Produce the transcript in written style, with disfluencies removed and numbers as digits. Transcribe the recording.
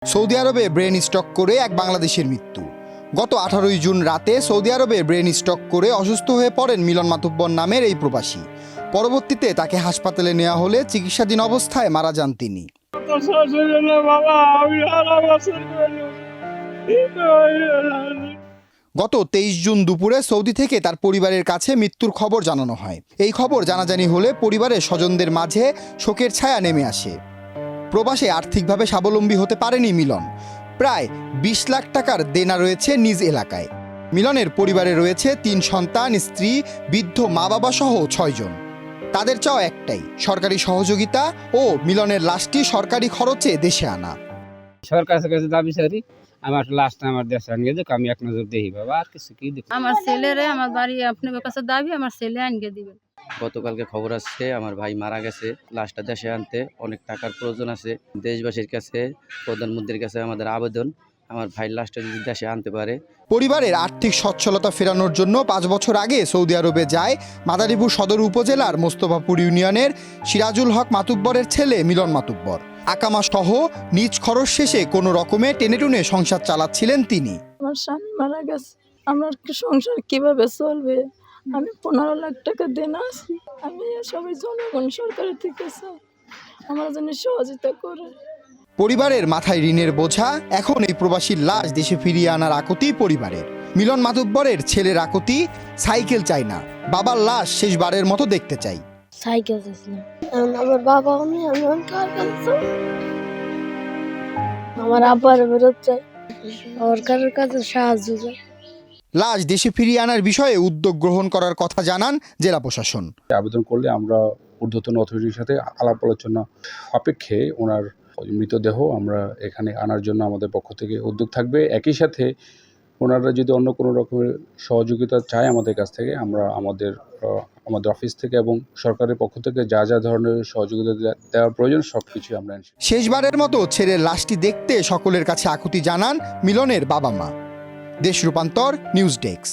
Saudi আরবে brain stroke করে এক বাংলাদেশের মৃত্যু। গত 18 জুন রাতে সৌদি আরবে ব্রেন স্ট্রোক করে অসুস্থ হয়ে পড়েন মিলন মাতুব্বর নামের এই প্রবাসী। পরবর্তীতে তাকে হাসপাতালে নেওয়া হলে চিকিৎসাধীন অবস্থায় মারা যান তিনি। গত 23 জুন দুপুরে সৌদি থেকে তার পরিবারের কাছে মৃত্যুর খবর জানানো হয়। এই খবর জানাজানি হলে পরিবারের স্বজনদের মাঝে শোকের ছায়া নেমে আসে। প্রবাসে আর্থিকভাবে স্বাবলম্বী হতে পারেনি মিলন। প্রায় 20 লাখ টাকার দেনা রয়েছে নিজ এলাকায়। মিলনের পরিবারে রয়েছে 3 সন্তান, স্ত্রী, বৃদ্ধ মা বাবা সহ 6 জন। তাদের চাওয়া একটাই, সরকারি সহযোগিতা ও মিলনের লাশটি সরকারি খরচে দেশে আনা। সরকারের কাছে দাবি চাই আমার লাশটা আমার দেশে আনিয়ে দেখ, আমি এক নজর দেখি বাবা, আর কিছু কি দেখ। আমার ছেলেরে আমার বাড়ি আপনার কাছে দাবি, আমার ছেলে আনিয়ে দিবেন। গতকালকে খবর আসছে আমার ভাই মারা গেছে, লাশটা দেশে আনতে অনেক টাকার প্রয়োজন আছে। দেশবাসীর কাছে, প্রধানমন্ত্রীর কাছে আমাদের আবেদন, আমার ভাইয়ের লাশটা যদি দেশে আনতে পারে। পরিবারের আর্থিক সচ্ছলতা ফেরানোর জন্য 5 বছর আগে সৌদি আরবে যায় মাদারীপুর সদর উপজেলার মোস্তফাপুর ইউনিয়নের সিরাজুল হক মাতুব্বরের ছেলে মিলন মাতুব্বর। আকামা সহ নিজ খরচ শেষে কোনো রকমে টেনেটুনে সংসার চালাচ্ছিলেন তিনি। আমার স্বামী মারা গেছে, আমার সংসার কিভাবে চলবে? আমি 15 লাখ টাকা দেনা আছি। আমি সবাই জনগণ সরকারের থেকে চাই আমার জন্য সহযোগিতা করে। পরিবারের মাথায় ঋণের বোঝা। এখন এই প্রবাসীর লাশ দেশে ফিরিয়ে আনার আকুতি পরিবারের। মিলন মাতুব্বরের ছেলের আকুতি, সাইকেল চাই না, বাবার লাশ শেষবারের মতো দেখতে চাই। সাইকেল চাইছিলাম, আমার বাবা নেই, আমি কার কাছে আমার আব্বার বেরোত চাই, সরকারের কাছে সাহায্য চাই। লাশ দেশে ফিরিয়ে আনার বিষয়ে উদ্যোগ গ্রহণ করার কথা জানান জেলা প্রশাসন। আবেদন করলে আমরা ঊর্ধ্বতন অথরিটির সাথে আলাপ আলোচনা সাপেক্ষে ওনার মৃতদেহ আমরা এখানে আনার জন্য আমাদের পক্ষ থেকে উদ্যোগ থাকবে। একই সাথে ওনারা যদি অন্য কোনো রকমের সহযোগিতা চায় আমাদের কাছ থেকে, আমরা আমাদের অফিস থেকে এবং সরকারের পক্ষ থেকে যা যা ধরনের সহযোগিতা দেওয়ার প্রয়োজন সবকিছু আমরা। শেষবারের মতো ছেলের লাশটি দেখতে সকলের কাছে আকুতি জানান মিলনের বাবা মা। দেশ রূপান্তর, নিউজ ডেস্ক।